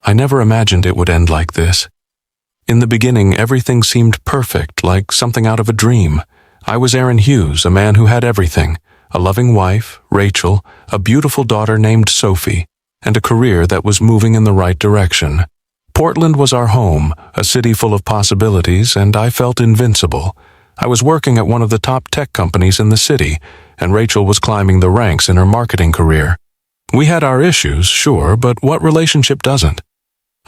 I never imagined it would end like this. In the beginning, everything seemed perfect, like something out of a dream. I was Aaron Hughes, a man who had everything: a loving wife, Rachel, a beautiful daughter named Sophie, and a career that was moving in the right direction. Portland was our home, a city full of possibilities, and I felt invincible. I was working at one of the top tech companies in the city, and Rachel was climbing the ranks in her marketing career. We had our issues, sure, but what relationship doesn't?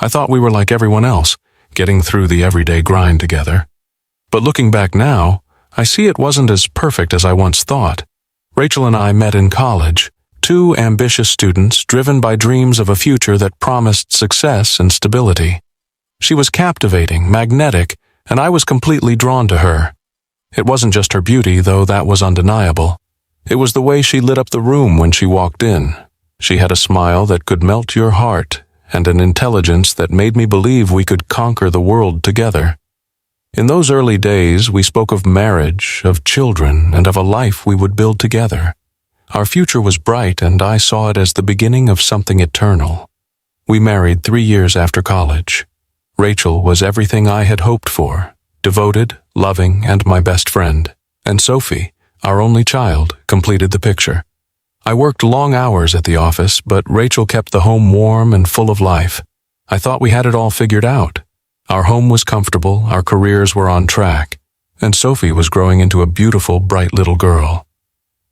I thought we were like everyone else, getting through the everyday grind together. But looking back now, I see it wasn't as perfect as I once thought. Rachel and I met in college, two ambitious students driven by dreams of a future that promised success and stability. She was captivating, magnetic, and I was completely drawn to her. It wasn't just her beauty, though that was undeniable. It was the way she lit up the room when she walked in. She had a smile that could melt your heart, and an intelligence that made me believe we could conquer the world together. In those early days, we spoke of marriage, of children, and of a life we would build together. Our future was bright, and I saw it as the beginning of something eternal. We married 3 years after college. Rachel was everything I had hoped for: devoted, loving, and my best friend. And Sophie, our only child, completed the picture. I worked long hours at the office, but Rachel kept the home warm and full of life. I thought we had it all figured out. Our home was comfortable, our careers were on track, and Sophie was growing into a beautiful, bright little girl.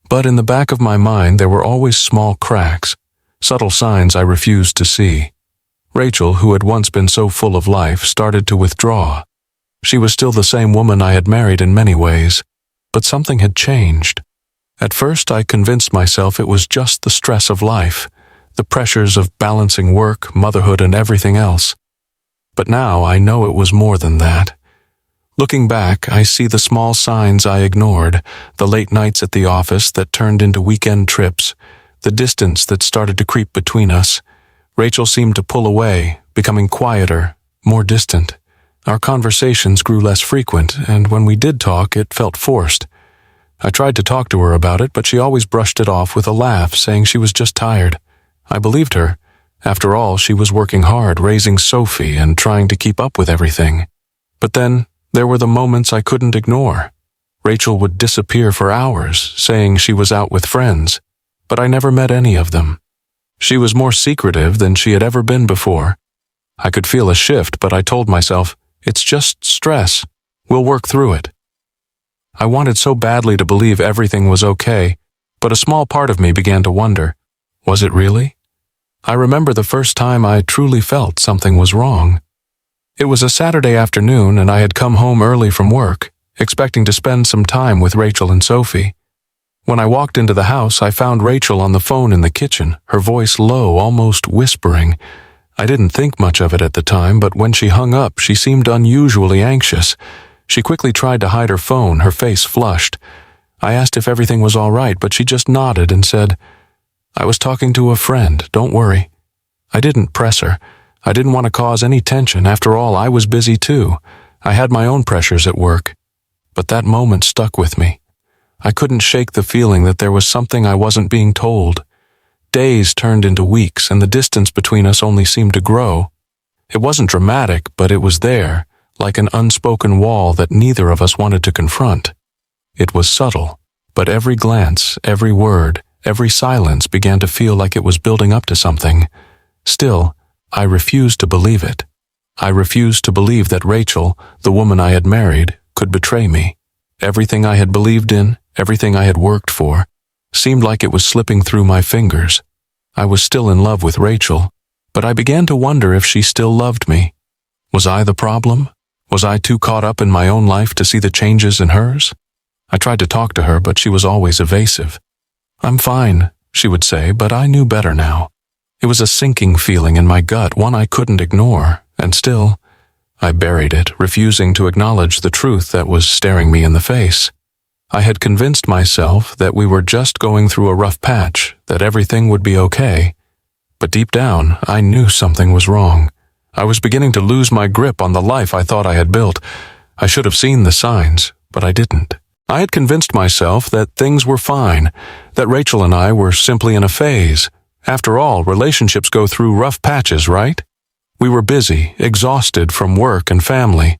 But in the back of my mind, there were always small cracks, subtle signs I refused to see. Rachel, who had once been so full of life, started to withdraw. She was still the same woman I had married in many ways, but something had changed. At first, I convinced myself it was just the stress of life, the pressures of balancing work, motherhood, and everything else. But now I know it was more than that. Looking back, I see the small signs I ignored, the late nights at the office that turned into weekend trips, the distance that started to creep between us. Rachel seemed to pull away, becoming quieter, more distant. Our conversations grew less frequent, and when we did talk, it felt forced. I tried to talk to her about it, but she always brushed it off with a laugh, saying she was just tired. I believed her. After all, she was working hard, raising Sophie and trying to keep up with everything. But then, there were the moments I couldn't ignore. Rachel would disappear for hours, saying she was out with friends, but I never met any of them. She was more secretive than she had ever been before. I could feel a shift, but I told myself, it's just stress. We'll work through it. I wanted so badly to believe everything was okay, but a small part of me began to wonder, was it really? I remember the first time I truly felt something was wrong. It was a Saturday afternoon, and I had come home early from work, expecting to spend some time with Rachel and Sophie. When I walked into the house, I found Rachel on the phone in the kitchen, her voice low, almost whispering. I didn't think much of it at the time, but when she hung up, she seemed unusually anxious. She quickly tried to hide her phone, her face flushed. I asked if everything was all right, but she just nodded and said, "I was talking to a friend, don't worry." I didn't press her. I didn't want to cause any tension. After all, I was busy too. I had my own pressures at work. But that moment stuck with me. I couldn't shake the feeling that there was something I wasn't being told. Days turned into weeks, and the distance between us only seemed to grow. It wasn't dramatic, but it was there, like an unspoken wall that neither of us wanted to confront. It was subtle, but every glance, every word, every silence began to feel like it was building up to something. Still, I refused to believe it. I refused to believe that Rachel, the woman I had married, could betray me. Everything I had believed in, everything I had worked for, seemed like it was slipping through my fingers. I was still in love with Rachel, but I began to wonder if she still loved me. Was I the problem? Was I too caught up in my own life to see the changes in hers? I tried to talk to her, but she was always evasive. "I'm fine," she would say, but I knew better now. It was a sinking feeling in my gut, one I couldn't ignore, and still, I buried it, refusing to acknowledge the truth that was staring me in the face. I had convinced myself that we were just going through a rough patch, that everything would be okay. But deep down, I knew something was wrong. I was beginning to lose my grip on the life I thought I had built. I should have seen the signs, but I didn't. I had convinced myself that things were fine, that Rachel and I were simply in a phase. After all, relationships go through rough patches, right? We were busy, exhausted from work and family.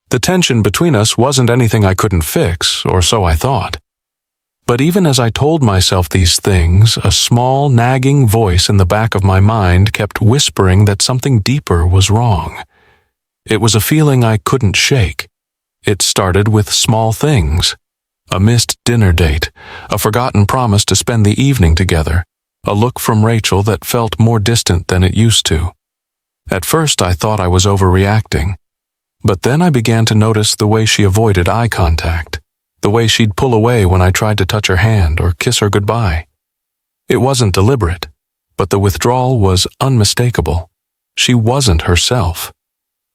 The tension between us wasn't anything I couldn't fix, or so I thought. But even as I told myself these things, a small, nagging voice in the back of my mind kept whispering that something deeper was wrong. It was a feeling I couldn't shake. It started with small things. A missed dinner date, a forgotten promise to spend the evening together, a look from Rachel that felt more distant than it used to. At first I thought I was overreacting, but then I began to notice the way she avoided eye contact, the way she'd pull away when I tried to touch her hand or kiss her goodbye. It wasn't deliberate, but the withdrawal was unmistakable. She wasn't herself,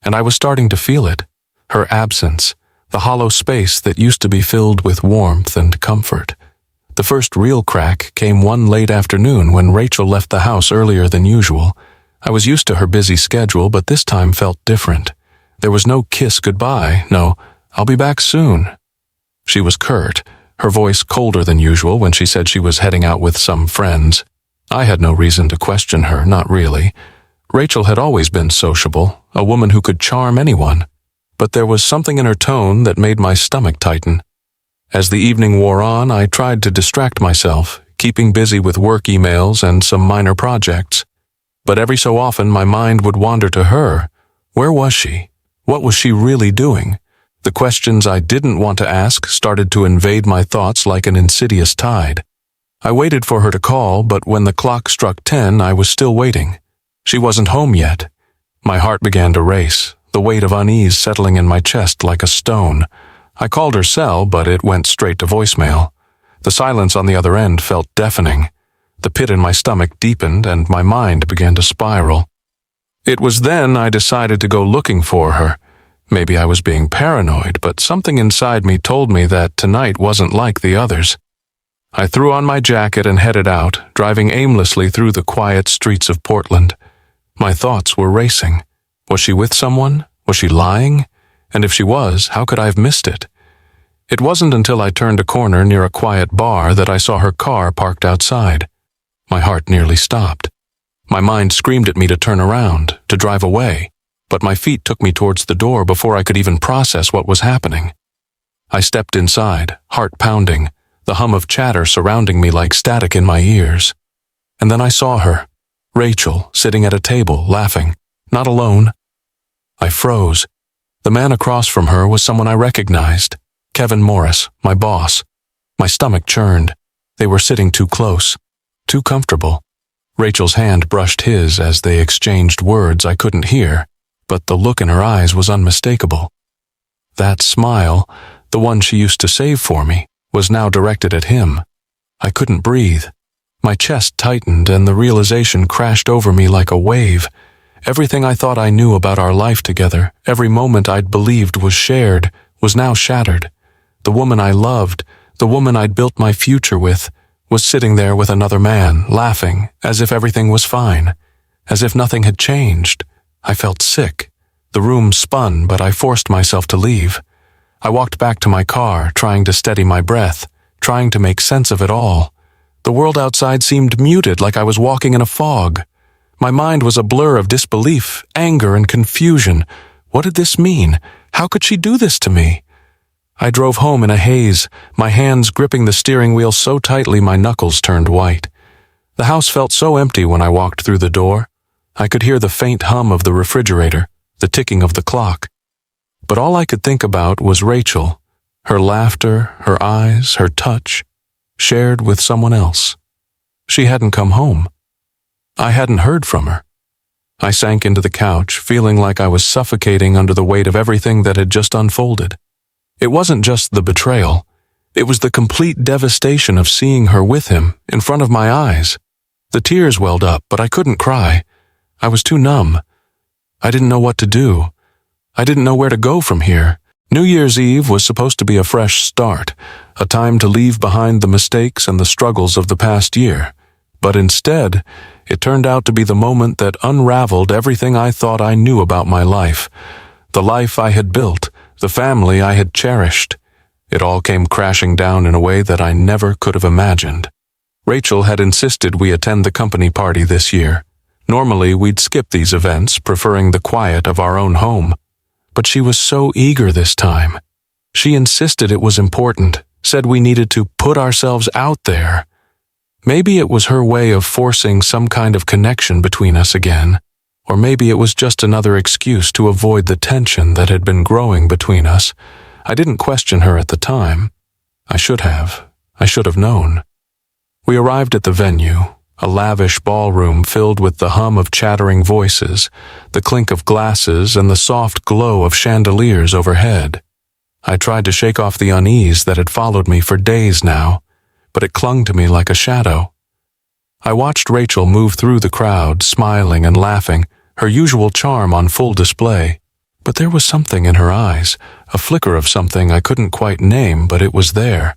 and I was starting to feel it, her absence, the hollow space that used to be filled with warmth and comfort. The first real crack came one late afternoon when Rachel left the house earlier than usual. I was used to her busy schedule, but this time felt different. There was no kiss goodbye, no, "I'll be back soon." She was curt, her voice colder than usual when she said she was heading out with some friends. I had no reason to question her, not really. Rachel had always been sociable, a woman who could charm anyone. But there was something in her tone that made my stomach tighten. As the evening wore on, I tried to distract myself, keeping busy with work emails and some minor projects. But every so often my mind would wander to her. Where was she? What was she really doing? The questions I didn't want to ask started to invade my thoughts like an insidious tide. I waited for her to call, but when the clock struck 10, I was still waiting. She wasn't home yet. My heart began to race, the weight of unease settling in my chest like a stone. I called her cell, but it went straight to voicemail. The silence on the other end felt deafening. The pit in my stomach deepened, and my mind began to spiral. It was then I decided to go looking for her. Maybe I was being paranoid, but something inside me told me that tonight wasn't like the others. I threw on my jacket and headed out, driving aimlessly through the quiet streets of Portland. My thoughts were racing. Was she with someone? Was she lying? And if she was, how could I have missed it? It wasn't until I turned a corner near a quiet bar that I saw her car parked outside. My heart nearly stopped. My mind screamed at me to turn around, to drive away, but my feet took me towards the door before I could even process what was happening. I stepped inside, heart pounding, the hum of chatter surrounding me like static in my ears. And then I saw her, Rachel, sitting at a table, laughing, not alone. I froze. The man across from her was someone I recognized, Kevin Morris, my boss. My stomach churned. They were sitting too close, too comfortable. Rachel's hand brushed his as they exchanged words I couldn't hear, but the look in her eyes was unmistakable. That smile, the one she used to save for me, was now directed at him. I couldn't breathe. My chest tightened and the realization crashed over me like a wave. Everything I thought I knew about our life together, every moment I'd believed was shared, was now shattered. The woman I loved, the woman I'd built my future with, was sitting there with another man, laughing, as if everything was fine, as if nothing had changed. I felt sick. The room spun, but I forced myself to leave. I walked back to my car, trying to steady my breath, trying to make sense of it all. The world outside seemed muted, like I was walking in a fog. My mind was a blur of disbelief, anger, and confusion. What did this mean? How could she do this to me? I drove home in a haze, my hands gripping the steering wheel so tightly my knuckles turned white. The house felt so empty when I walked through the door. I could hear the faint hum of the refrigerator, the ticking of the clock. But all I could think about was Rachel, her laughter, her eyes, her touch, shared with someone else. She hadn't come home. I hadn't heard from her. I sank into the couch, feeling like I was suffocating under the weight of everything that had just unfolded. It wasn't just the betrayal. It was the complete devastation of seeing her with him, in front of my eyes. The tears welled up, but I couldn't cry. I was too numb. I didn't know what to do. I didn't know where to go from here. New Year's Eve was supposed to be a fresh start, a time to leave behind the mistakes and the struggles of the past year. But instead, it turned out to be the moment that unraveled everything I thought I knew about my life. The life I had built, the family I had cherished. It all came crashing down in a way that I never could have imagined. Rachel had insisted we attend the company party this year. Normally, we'd skip these events, preferring the quiet of our own home. But she was so eager this time. She insisted it was important, said we needed to put ourselves out there. Maybe it was her way of forcing some kind of connection between us again, or maybe it was just another excuse to avoid the tension that had been growing between us. I didn't question her at the time. I should have. I should have known. We arrived at the venue, a lavish ballroom filled with the hum of chattering voices, the clink of glasses, and the soft glow of chandeliers overhead. I tried to shake off the unease that had followed me for days now, but it clung to me like a shadow. I watched Rachel move through the crowd, smiling and laughing, her usual charm on full display. But there was something in her eyes, a flicker of something I couldn't quite name, but it was there.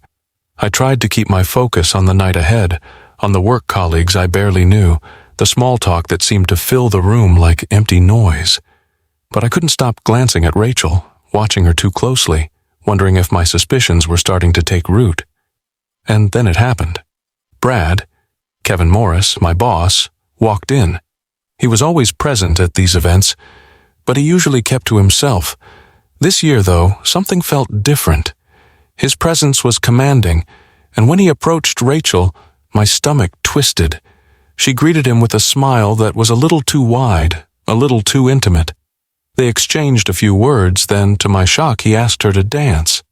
I tried to keep my focus on the night ahead, on the work colleagues I barely knew, the small talk that seemed to fill the room like empty noise. But I couldn't stop glancing at Rachel, watching her too closely, wondering if my suspicions were starting to take root. And then it happened. Brad, Kevin Morris, my boss, walked in. He was always present at these events, but he usually kept to himself. This year, though, something felt different. His presence was commanding, and when he approached Rachel, my stomach twisted. She greeted him with a smile that was a little too wide, a little too intimate. They exchanged a few words, then, to my shock, he asked her to dance.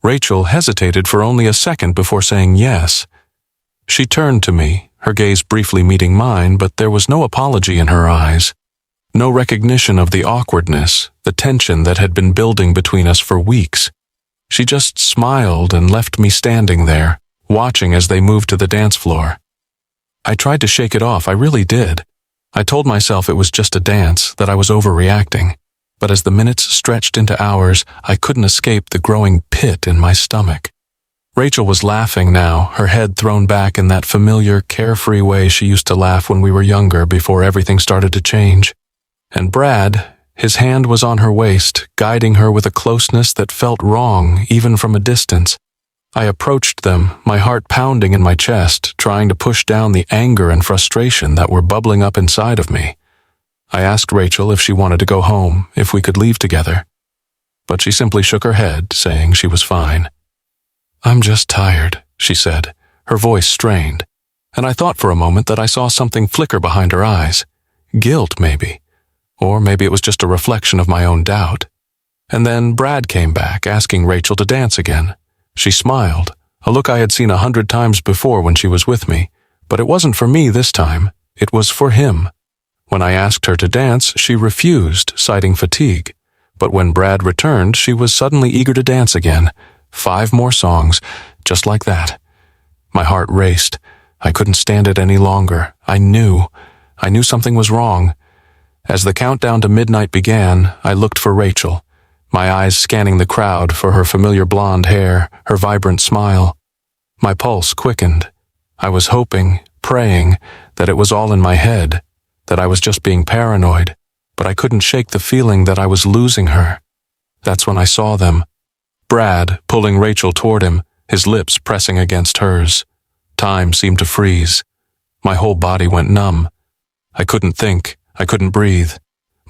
Rachel hesitated for only a second before saying yes. She turned to me, her gaze briefly meeting mine, but there was no apology in her eyes. No recognition of the awkwardness, the tension that had been building between us for weeks. She just smiled and left me standing there, watching as they moved to the dance floor. I tried to shake it off, I really did. I told myself it was just a dance, that I was overreacting. But as the minutes stretched into hours, I couldn't escape the growing pit in my stomach. Rachel was laughing now, her head thrown back in that familiar, carefree way she used to laugh when we were younger before everything started to change. And Brad, his hand was on her waist, guiding her with a closeness that felt wrong, even from a distance. I approached them, my heart pounding in my chest, trying to push down the anger and frustration that were bubbling up inside of me. I asked Rachel if she wanted to go home, if we could leave together. But she simply shook her head, saying she was fine. "I'm just tired," she said, her voice strained, and I thought for a moment that I saw something flicker behind her eyes. Guilt, maybe. Or maybe it was just a reflection of my own doubt. And then Brad came back, asking Rachel to dance again. She smiled, a look I had seen 100 times before when she was with me, but it wasn't for me this time, it was for him. When I asked her to dance, she refused, citing fatigue. But when Brad returned, she was suddenly eager to dance again. 5 more songs, just like that. My heart raced. I couldn't stand it any longer. I knew something was wrong. As the countdown to midnight began, I looked for Rachel, my eyes scanning the crowd for her familiar blonde hair, her vibrant smile. My pulse quickened. I was hoping, praying, that it was all in my head, that I was just being paranoid, but I couldn't shake the feeling that I was losing her. That's when I saw them. Brad pulling Rachel toward him, his lips pressing against hers. Time seemed to freeze. My whole body went numb. I couldn't think. I couldn't breathe.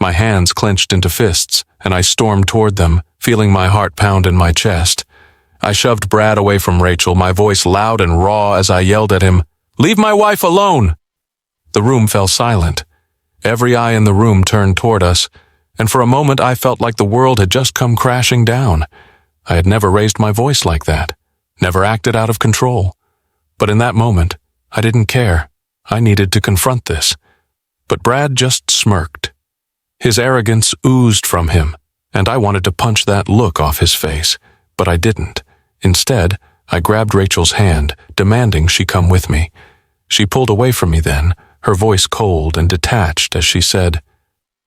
My hands clenched into fists, and I stormed toward them, feeling my heart pound in my chest. I shoved Brad away from Rachel, my voice loud and raw as I yelled at him, "Leave my wife alone!" The room fell silent. Every eye in the room turned toward us, and for a moment I felt like the world had just come crashing down. I had never raised my voice like that, never acted out of control. But in that moment, I didn't care. I needed to confront this. But Brad just smirked. His arrogance oozed from him, and I wanted to punch that look off his face, but I didn't. Instead, I grabbed Rachel's hand, demanding she come with me. She pulled away from me then, her voice cold and detached as she said,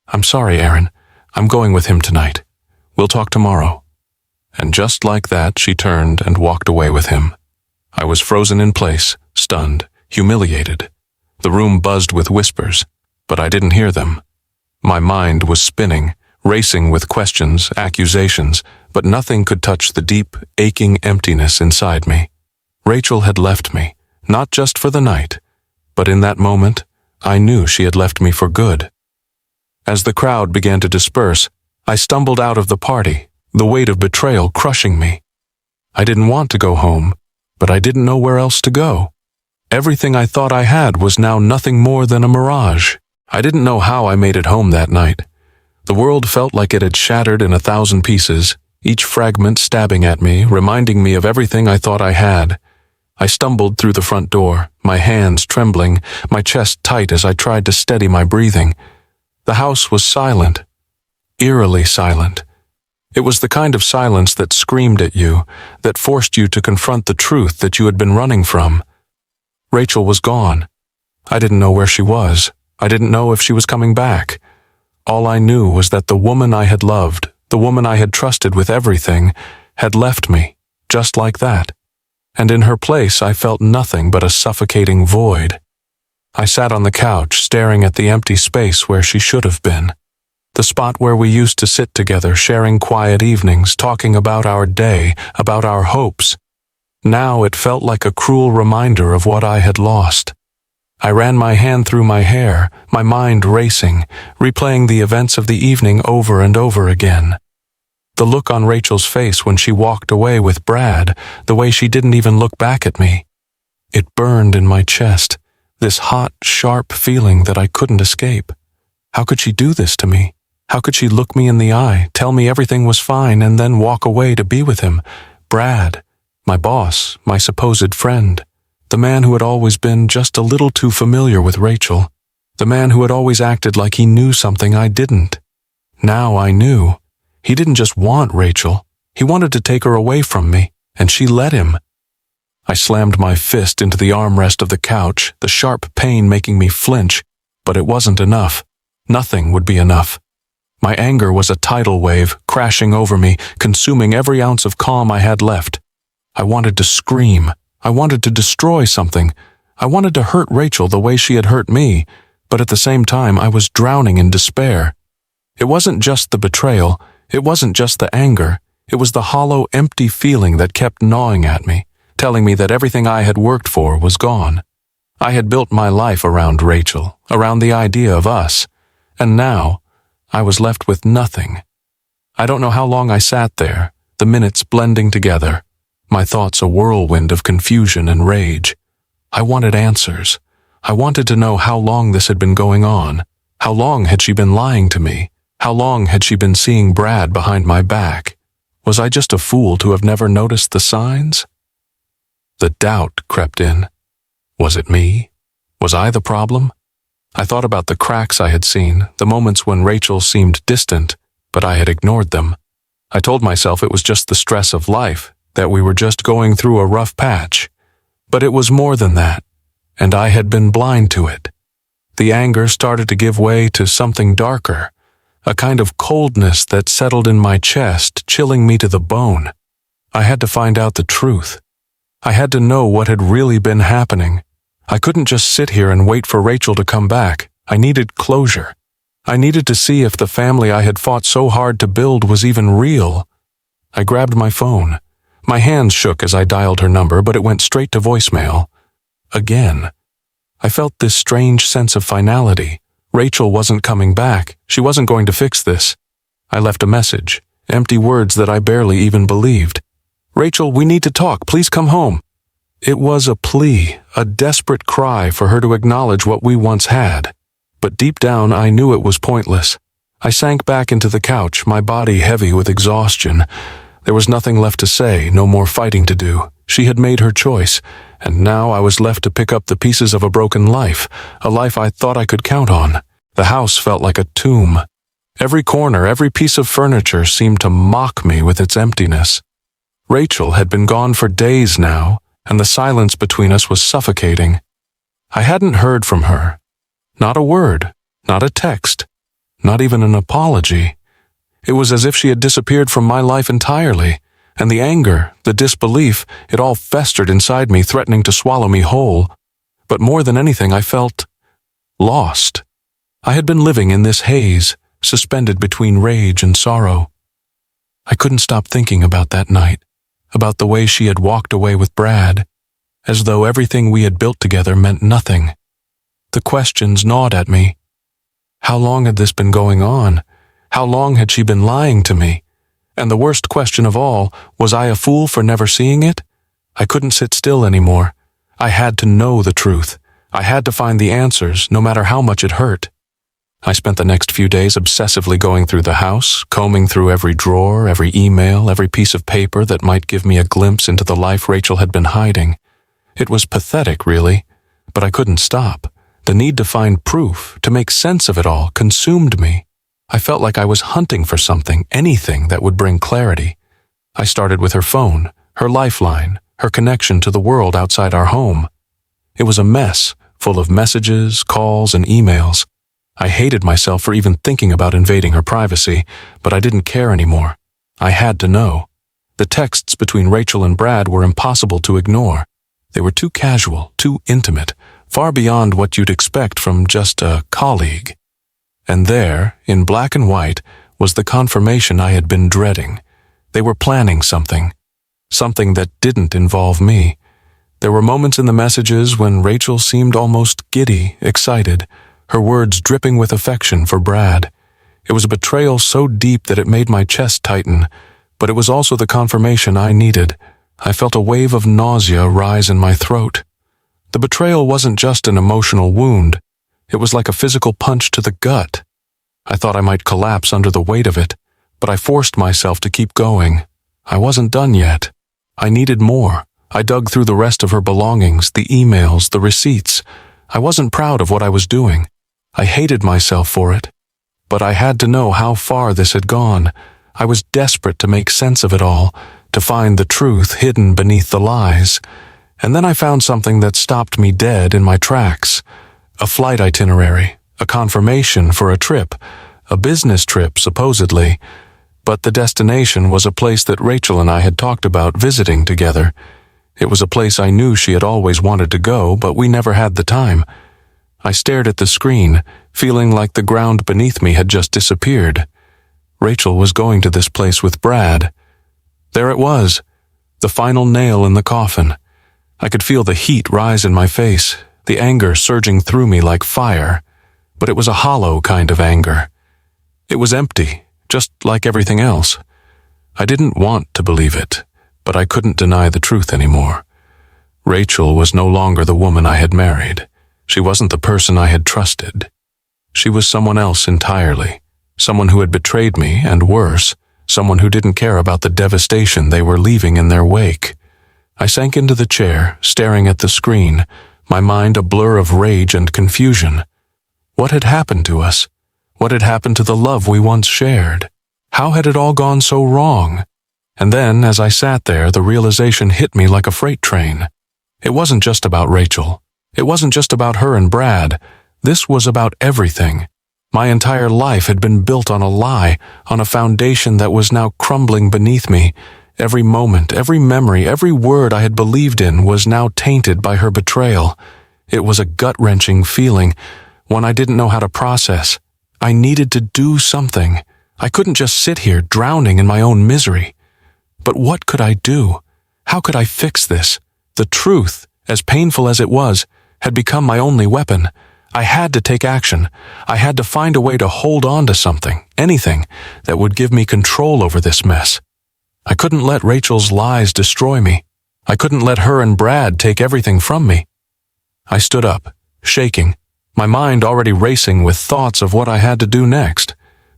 "I'm sorry, Aaron. I'm going with him tonight. We'll talk tomorrow." And just like that, she turned and walked away with him. I was frozen in place, stunned, humiliated. The room buzzed with whispers, but I didn't hear them. My mind was spinning, racing with questions, accusations, but nothing could touch the deep, aching emptiness inside me. Rachel had left me, not just for the night, but in that moment, I knew she had left me for good. As the crowd began to disperse, I stumbled out of the party, the weight of betrayal crushing me. I didn't want to go home, but I didn't know where else to go. Everything I thought I had was now nothing more than a mirage. I didn't know how I made it home that night. The world felt like it had shattered in 1,000 pieces, each fragment stabbing at me, reminding me of everything I thought I had. I stumbled through the front door, my hands trembling, my chest tight as I tried to steady my breathing. The house was silent, eerily silent. It was the kind of silence that screamed at you, that forced you to confront the truth that you had been running from. Rachel was gone. I didn't know where she was. I didn't know if she was coming back. All I knew was that the woman I had loved, the woman I had trusted with everything, had left me, just like that. And in her place I felt nothing but a suffocating void. I sat on the couch, staring at the empty space where she should have been. The spot where we used to sit together, sharing quiet evenings, talking about our day, about our hopes. Now it felt like a cruel reminder of what I had lost. I ran my hand through my hair, my mind racing, replaying the events of the evening over and over again. The look on Rachel's face when she walked away with Brad, the way she didn't even look back at me. It burned in my chest, this hot, sharp feeling that I couldn't escape. How could she do this to me? How could she look me in the eye, tell me everything was fine, and then walk away to be with him? Brad, my boss, my supposed friend. The man who had always been just a little too familiar with Rachel. The man who had always acted like he knew something I didn't. Now I knew. He didn't just want Rachel. He wanted to take her away from me, and she let him. I slammed my fist into the armrest of the couch, the sharp pain making me flinch, but it wasn't enough. Nothing would be enough. My anger was a tidal wave, crashing over me, consuming every ounce of calm I had left. I wanted to scream. I wanted to destroy something. I wanted to hurt Rachel the way she had hurt me, but at the same time I was drowning in despair. It wasn't just the betrayal. It wasn't just the anger. It was the hollow, empty feeling that kept gnawing at me, telling me that everything I had worked for was gone. I had built my life around Rachel, around the idea of us, and now I was left with nothing. I don't know how long I sat there, the minutes blending together, my thoughts a whirlwind of confusion and rage. I wanted answers. I wanted to know how long this had been going on. How long had she been lying to me? How long had she been seeing Brad behind my back? Was I just a fool to have never noticed the signs? The doubt crept in. Was it me? Was I the problem? I thought about the cracks I had seen, the moments when Rachel seemed distant, but I had ignored them. I told myself it was just the stress of life, that we were just going through a rough patch. But it was more than that, and I had been blind to it. The anger started to give way to something darker, a kind of coldness that settled in my chest, chilling me to the bone. I had to find out the truth. I had to know what had really been happening. I couldn't just sit here and wait for Rachel to come back. I needed closure. I needed to see if the family I had fought so hard to build was even real. I grabbed my phone. My hands shook as I dialed her number, but it went straight to voicemail. Again. I felt this strange sense of finality. Rachel wasn't coming back. She wasn't going to fix this. I left a message, empty words that I barely even believed. "Rachel, we need to talk. Please come home." It was a plea, a desperate cry for her to acknowledge what we once had. But deep down, I knew it was pointless. I sank back into the couch, my body heavy with exhaustion. There was nothing left to say, no more fighting to do. She had made her choice, and now I was left to pick up the pieces of a broken life, a life I thought I could count on. The house felt like a tomb. Every corner, every piece of furniture seemed to mock me with its emptiness. Rachel had been gone for days now, and the silence between us was suffocating. I hadn't heard from her. Not a word, not a text, not even an apology. It was as if she had disappeared from my life entirely, and the anger, the disbelief, it all festered inside me, threatening to swallow me whole. But more than anything, I felt lost. I had been living in this haze, suspended between rage and sorrow. I couldn't stop thinking about that night, about the way she had walked away with Brad, as though everything we had built together meant nothing. The questions gnawed at me. How long had this been going on? How long had she been lying to me? And the worst question of all, was I a fool for never seeing it? I couldn't sit still anymore. I had to know the truth. I had to find the answers, no matter how much it hurt. I spent the next few days obsessively going through the house, combing through every drawer, every email, every piece of paper that might give me a glimpse into the life Rachel had been hiding. It was pathetic, really, but I couldn't stop. The need to find proof, to make sense of it all, consumed me. I felt like I was hunting for something, anything that would bring clarity. I started with her phone, her lifeline, her connection to the world outside our home. It was a mess, full of messages, calls, and emails. I hated myself for even thinking about invading her privacy, but I didn't care anymore. I had to know. The texts between Rachel and Brad were impossible to ignore. They were too casual, too intimate, far beyond what you'd expect from just a colleague. And there, in black and white, was the confirmation I had been dreading. They were planning something that didn't involve me. There were moments in the messages when Rachel seemed almost giddy, excited, her words dripping with affection for Brad. It was a betrayal so deep that it made my chest tighten, but it was also the confirmation I needed. I felt a wave of nausea rise in my throat. The betrayal wasn't just an emotional wound. It was like a physical punch to the gut. I thought I might collapse under the weight of it, but I forced myself to keep going. I wasn't done yet. I needed more. I dug through the rest of her belongings, the emails, the receipts. I wasn't proud of what I was doing. I hated myself for it. But I had to know how far this had gone. I was desperate to make sense of it all, to find the truth hidden beneath the lies. And then I found something that stopped me dead in my tracks. A flight itinerary, a confirmation for a trip, a business trip, supposedly. But the destination was a place that Rachel and I had talked about visiting together. It was a place I knew she had always wanted to go, but we never had the time. I stared at the screen, feeling like the ground beneath me had just disappeared. Rachel was going to this place with Brad. There it was, the final nail in the coffin. I could feel the heat rise in my face, the anger surging through me like fire. But it was a hollow kind of anger. It was empty, just like everything else. I didn't want to believe it, but I couldn't deny the truth anymore. Rachel was no longer the woman I had married. She wasn't the person I had trusted. She was someone else entirely, someone who had betrayed me, and worse, someone who didn't care about the devastation they were leaving in their wake. I sank into the chair, staring at the screen, my mind a blur of rage and confusion. What had happened to us? What had happened to the love we once shared? How had it all gone so wrong? And then, as I sat there, the realization hit me like a freight train. It wasn't just about Rachel. It wasn't just about her and Brad. This was about everything. My entire life had been built on a lie, on a foundation that was now crumbling beneath me. Every moment, every memory, every word I had believed in was now tainted by her betrayal. It was a gut-wrenching feeling, one I didn't know how to process. I needed to do something. I couldn't just sit here drowning in my own misery. But what could I do? How could I fix this? The truth, as painful as it was, had become my only weapon. I had to take action. I had to find a way to hold on to something, anything, that would give me control over this mess. I couldn't let Rachel's lies destroy me. I couldn't let her and Brad take everything from me. I stood up, shaking, my mind already racing with thoughts of what I had to do next.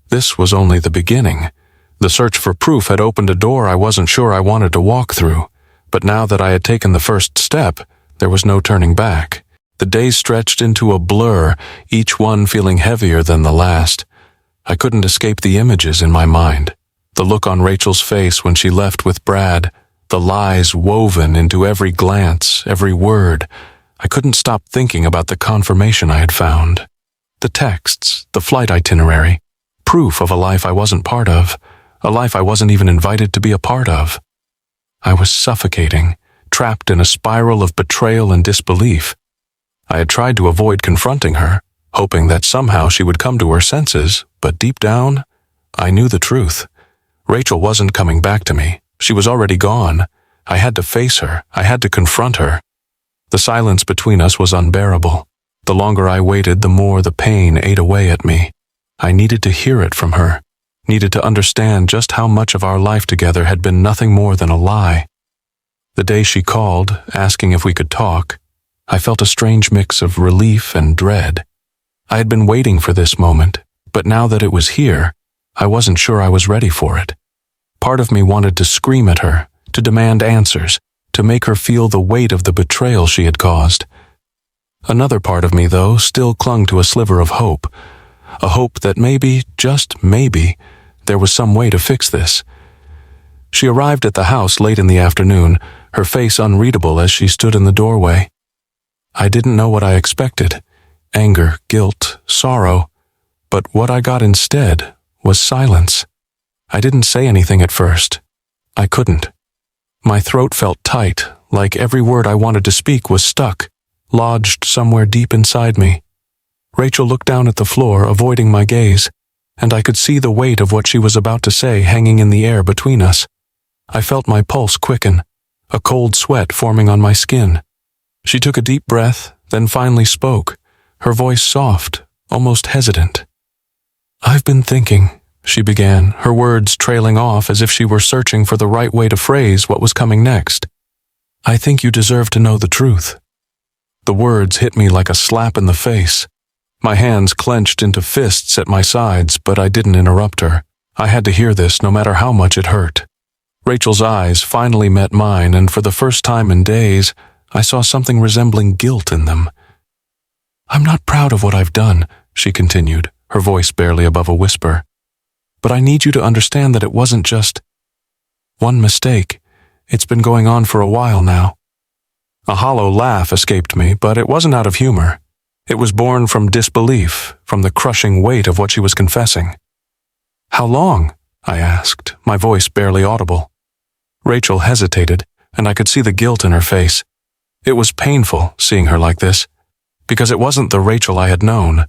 This was only the beginning. The search for proof had opened a door I wasn't sure I wanted to walk through. But now that I had taken the first step, there was no turning back. The days stretched into a blur, each one feeling heavier than the last. I couldn't escape the images in my mind. The look on Rachel's face when she left with Brad, the lies woven into every glance, every word. I couldn't stop thinking about the confirmation I had found. The texts, the flight itinerary, proof of a life I wasn't part of, a life I wasn't even invited to be a part of. I was suffocating, trapped in a spiral of betrayal and disbelief. I had tried to avoid confronting her, hoping that somehow she would come to her senses, but deep down, I knew the truth. Rachel wasn't coming back to me. She was already gone. I had to face her. I had to confront her. The silence between us was unbearable. The longer I waited, the more the pain ate away at me. I needed to hear it from her, needed to understand just how much of our life together had been nothing more than a lie. The day she called, asking if we could talk, I felt a strange mix of relief and dread. I had been waiting for this moment, but now that it was here, I wasn't sure I was ready for it. Part of me wanted to scream at her, to demand answers, to make her feel the weight of the betrayal she had caused. Another part of me, though, still clung to a sliver of hope, a hope that maybe, just maybe, there was some way to fix this. She arrived at the house late in the afternoon, her face unreadable as she stood in the doorway. I didn't know what I expected: anger, guilt, sorrow, but what I got instead was silence. I didn't say anything at first. I couldn't. My throat felt tight, like every word I wanted to speak was stuck, lodged somewhere deep inside me. Rachel looked down at the floor, avoiding my gaze, and I could see the weight of what she was about to say hanging in the air between us. I felt my pulse quicken, a cold sweat forming on my skin. She took a deep breath, then finally spoke, her voice soft, almost hesitant. "I've been thinking," she began, her words trailing off as if she were searching for the right way to phrase what was coming next. "I think you deserve to know the truth." The words hit me like a slap in the face. My hands clenched into fists at my sides, but I didn't interrupt her. I had to hear this, no matter how much it hurt. Rachel's eyes finally met mine, and for the first time in days, I saw something resembling guilt in them. "I'm not proud of what I've done," she continued, her voice barely above a whisper. "But I need you to understand that it wasn't just one mistake. It's been going on for a while now." A hollow laugh escaped me, but it wasn't out of humor. It was born from disbelief, from the crushing weight of what she was confessing. "How long?" I asked, my voice barely audible. Rachel hesitated, and I could see the guilt in her face. It was painful, seeing her like this, because it wasn't the Rachel I had known.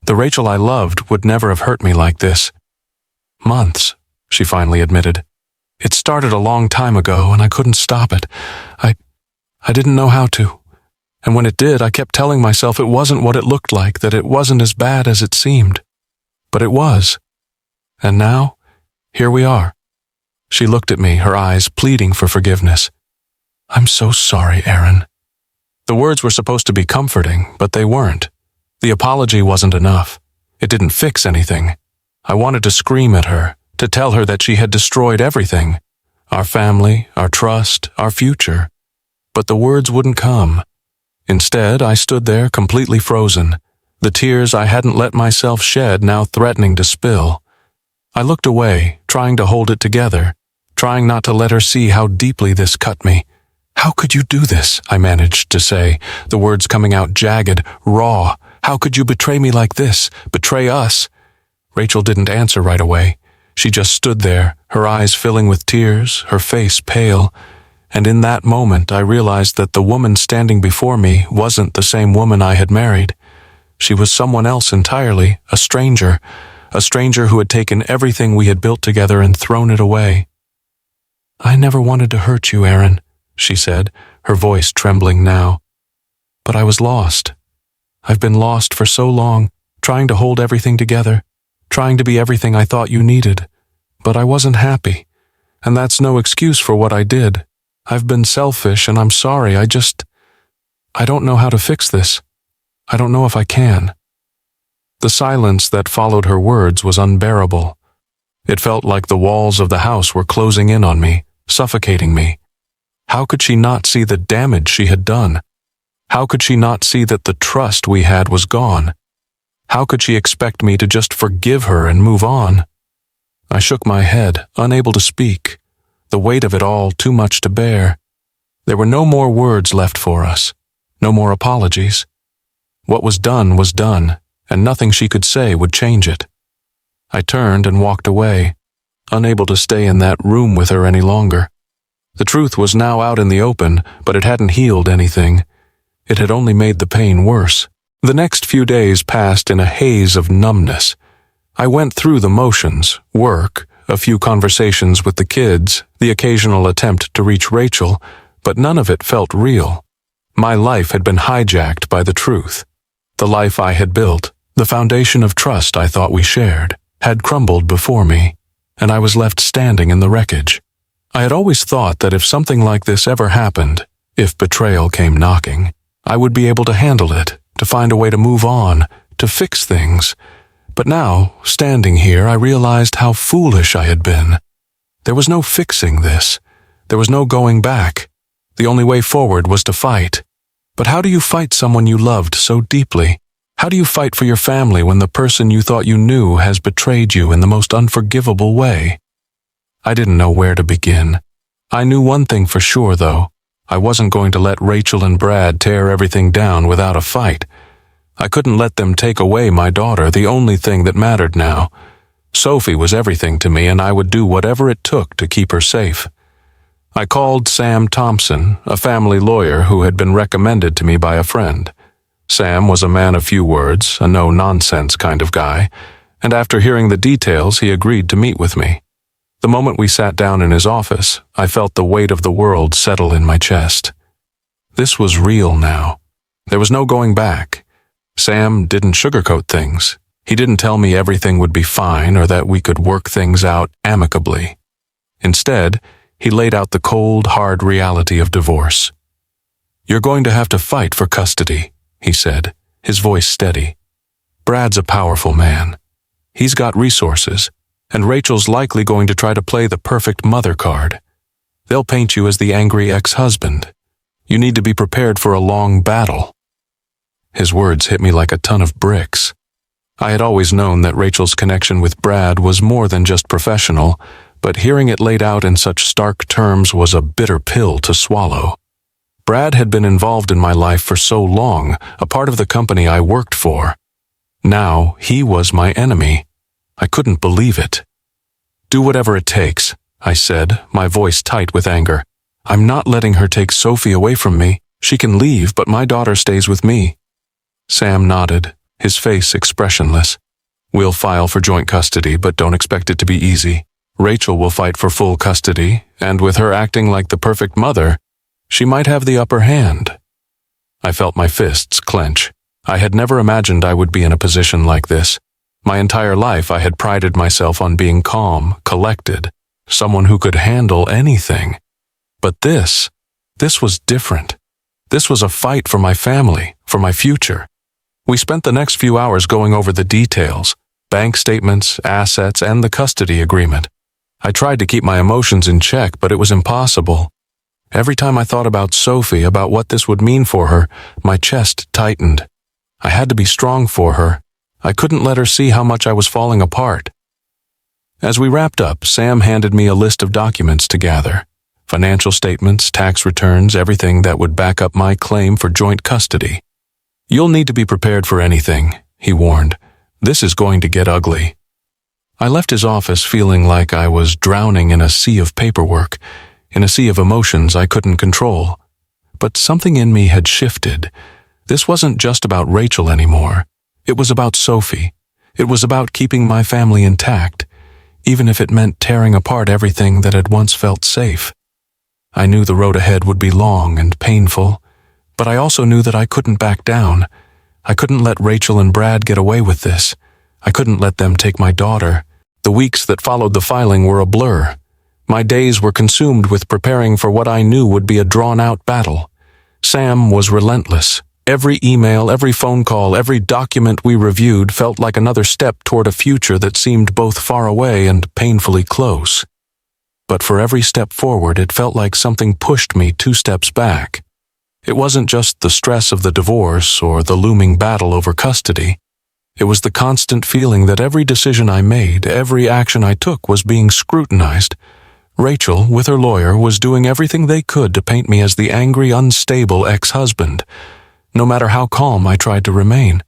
The Rachel I loved would never have hurt me like this. "Months," she finally admitted. "It started a long time ago, and I couldn't stop it. I didn't know how to. And when it did, I kept telling myself it wasn't what it looked like, that it wasn't as bad as it seemed. But it was. And now, here we are." She looked at me, her eyes pleading for forgiveness. "I'm so sorry, Aaron." The words were supposed to be comforting, but they weren't. The apology wasn't enough. It didn't fix anything. I wanted to scream at her, to tell her that she had destroyed everything. Our family, our trust, our future. But the words wouldn't come. Instead, I stood there completely frozen, the tears I hadn't let myself shed now threatening to spill. I looked away, trying to hold it together, trying not to let her see how deeply this cut me. "How could you do this?" I managed to say, the words coming out jagged, raw. "How could you betray me like this? Betray us?" Rachel didn't answer right away. She just stood there, her eyes filling with tears, her face pale. And in that moment, I realized that the woman standing before me wasn't the same woman I had married. She was someone else entirely, a stranger who had taken everything we had built together and thrown it away. "I never wanted to hurt you, Aaron," she said, her voice trembling now. "But I was lost. I've been lost for so long, trying to hold everything together, trying to be everything I thought you needed. But I wasn't happy, and that's no excuse for what I did. I've been selfish, and I'm sorry. I don't know how to fix this. I don't know if I can." The silence that followed her words was unbearable. It felt like the walls of the house were closing in on me, suffocating me. How could she not see the damage she had done? How could she not see that the trust we had was gone? How could she expect me to just forgive her and move on? I shook my head, unable to speak. The weight of it all too much to bear. There were no more words left for us, no more apologies. What was done, and nothing she could say would change it. I turned and walked away, unable to stay in that room with her any longer. The truth was now out in the open, but it hadn't healed anything. It had only made the pain worse. The next few days passed in a haze of numbness. I went through the motions, work, a few conversations with the kids, the occasional attempt to reach Rachel, but none of it felt real. My life had been hijacked by the truth. The life I had built, the foundation of trust I thought we shared, had crumbled before me, and I was left standing in the wreckage. I had always thought that if something like this ever happened, if betrayal came knocking, I would be able to handle it, to find a way to move on, to fix things. But now, standing here, I realized how foolish I had been. There was no fixing this. There was no going back. The only way forward was to fight. But how do you fight someone you loved so deeply? How do you fight for your family when the person you thought you knew has betrayed you in the most unforgivable way? I didn't know where to begin. I knew one thing for sure, though. I wasn't going to let Rachel and Brad tear everything down without a fight. I couldn't let them take away my daughter, the only thing that mattered now. Sophie was everything to me, and I would do whatever it took to keep her safe. I called Sam Thompson, a family lawyer who had been recommended to me by a friend. Sam was a man of few words, a no-nonsense kind of guy, and after hearing the details, he agreed to meet with me. The moment we sat down in his office, I felt the weight of the world settle in my chest. This was real now. There was no going back. Sam didn't sugarcoat things. He didn't tell me everything would be fine or that we could work things out amicably. Instead, he laid out the cold, hard reality of divorce. "You're going to have to fight for custody," he said, his voice steady. "Brad's a powerful man. He's got resources, and Rachel's likely going to try to play the perfect mother card. They'll paint you as the angry ex-husband. You need to be prepared for a long battle." His words hit me like a ton of bricks. I had always known that Rachel's connection with Brad was more than just professional, but hearing it laid out in such stark terms was a bitter pill to swallow. Brad had been involved in my life for so long, a part of the company I worked for. Now he was my enemy. I couldn't believe it. "Do whatever it takes," I said, my voice tight with anger. "I'm not letting her take Sophie away from me. She can leave, but my daughter stays with me." Sam nodded, his face expressionless. "We'll file for joint custody, but don't expect it to be easy. Rachel will fight for full custody, and with her acting like the perfect mother, she might have the upper hand." I felt my fists clench. I had never imagined I would be in a position like this. My entire life I had prided myself on being calm, collected, someone who could handle anything. But this was different. This was a fight for my family, for my future. We spent the next few hours going over the details, bank statements, assets, and the custody agreement. I tried to keep my emotions in check, but it was impossible. Every time I thought about Sophie, about what this would mean for her, my chest tightened. I had to be strong for her. I couldn't let her see how much I was falling apart. As we wrapped up, Sam handed me a list of documents to gather. Financial statements, tax returns, everything that would back up my claim for joint custody. "You'll need to be prepared for anything," he warned. "This is going to get ugly." I left his office feeling like I was drowning in a sea of paperwork, in a sea of emotions I couldn't control. But something in me had shifted. This wasn't just about Rachel anymore. It was about Sophie. It was about keeping my family intact, even if it meant tearing apart everything that had once felt safe. I knew the road ahead would be long and painful, but I also knew that I couldn't back down. I couldn't let Rachel and Brad get away with this. I couldn't let them take my daughter. The weeks that followed the filing were a blur. My days were consumed with preparing for what I knew would be a drawn-out battle. Sam was relentless. Every email, every phone call, every document we reviewed felt like another step toward a future that seemed both far away and painfully close. But for every step forward, it felt like something pushed me 2 steps back. It wasn't just the stress of the divorce or the looming battle over custody. It was the constant feeling that every decision I made, every action I took was being scrutinized. Rachel, with her lawyer, was doing everything they could to paint me as the angry, unstable ex-husband. No matter how calm I tried to remain.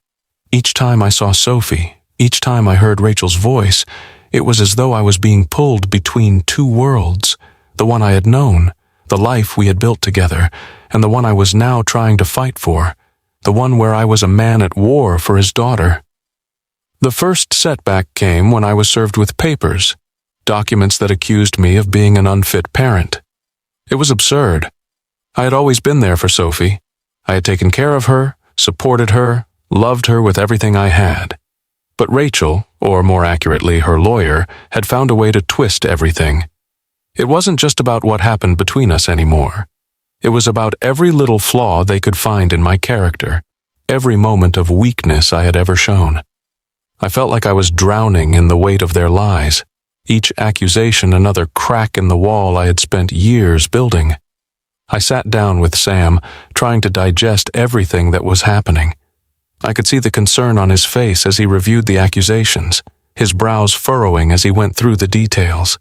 Each time I saw Sophie, each time I heard Rachel's voice, it was as though I was being pulled between 2 worlds, the one I had known, the life we had built together, and the one I was now trying to fight for, the one where I was a man at war for his daughter. The first setback came when I was served with papers, documents that accused me of being an unfit parent. It was absurd. I had always been there for Sophie. I had taken care of her, supported her, loved her with everything I had. But Rachel, or more accurately her lawyer, had found a way to twist everything. It wasn't just about what happened between us anymore. It was about every little flaw they could find in my character, every moment of weakness I had ever shown. I felt like I was drowning in the weight of their lies, each accusation another crack in the wall I had spent years building. I sat down with Sam, trying to digest everything that was happening. I could see the concern on his face as he reviewed the accusations, his brows furrowing as he went through the details.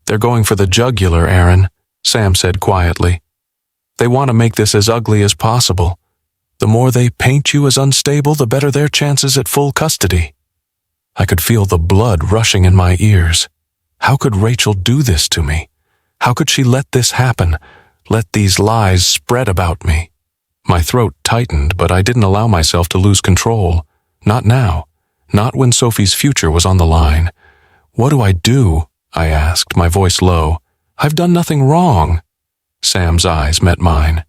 "They're going for the jugular, Aaron," Sam said quietly. "They want to make this as ugly as possible. The more they paint you as unstable, the better their chances at full custody." I could feel the blood rushing in my ears. How could Rachel do this to me? How could she let this happen, let these lies spread about me? My throat tightened, but I didn't allow myself to lose control. Not now. Not when Sophie's future was on the line. "What do I do?" I asked, my voice low. "I've done nothing wrong." Sam's eyes met mine.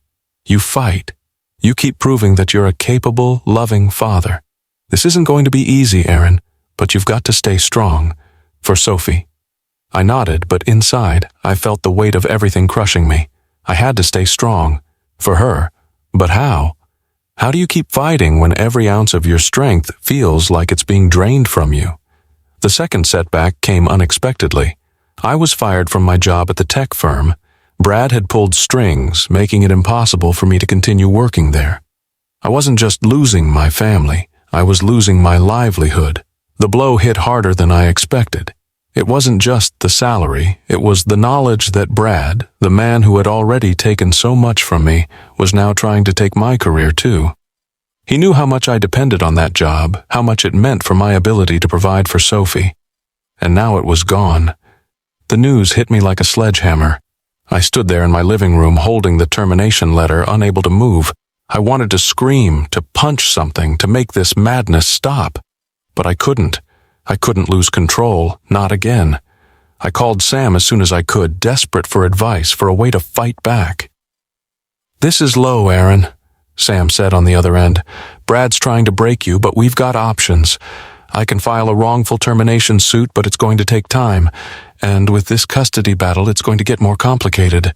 "You fight. You keep proving that you're a capable, loving father. This isn't going to be easy, Aaron, but you've got to stay strong. For Sophie." I nodded, but inside, I felt the weight of everything crushing me. I had to stay strong. For her. But how? How do you keep fighting when every ounce of your strength feels like it's being drained from you? The second setback came unexpectedly. I was fired from my job at the tech firm. Brad had pulled strings, making it impossible for me to continue working there. I wasn't just losing my family, I was losing my livelihood. The blow hit harder than I expected. It wasn't just the salary, it was the knowledge that Brad, the man who had already taken so much from me, was now trying to take my career too. He knew how much I depended on that job, how much it meant for my ability to provide for Sophie. And now it was gone. The news hit me like a sledgehammer. I stood there in my living room holding the termination letter, unable to move. I wanted to scream, to punch something, to make this madness stop. But I couldn't. I couldn't lose control, not again. I called Sam as soon as I could, desperate for advice, for a way to fight back. "This is low, Aaron," Sam said on the other end. "Brad's trying to break you, but we've got options. I can file a wrongful termination suit, but it's going to take time. And with this custody battle, it's going to get more complicated."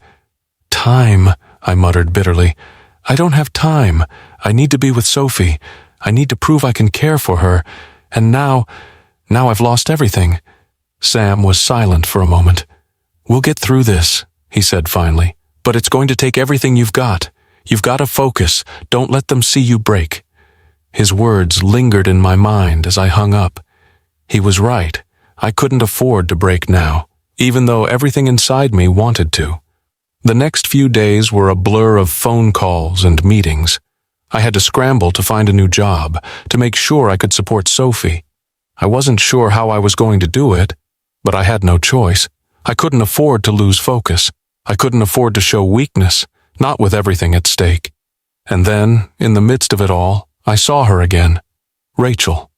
"Time," I muttered bitterly. "I don't have time. I need to be with Sophie. I need to prove I can care for her. And now I've lost everything." Sam was silent for a moment. "We'll get through this," he said finally. "But it's going to take everything you've got. You've got to focus. Don't let them see you break." His words lingered in my mind as I hung up. He was right. I couldn't afford to break now, even though everything inside me wanted to. The next few days were a blur of phone calls and meetings. I had to scramble to find a new job, to make sure I could support Sophie. I wasn't sure how I was going to do it, but I had no choice. I couldn't afford to lose focus. I couldn't afford to show weakness, not with everything at stake. And then, in the midst of it all, I saw her again. Rachel.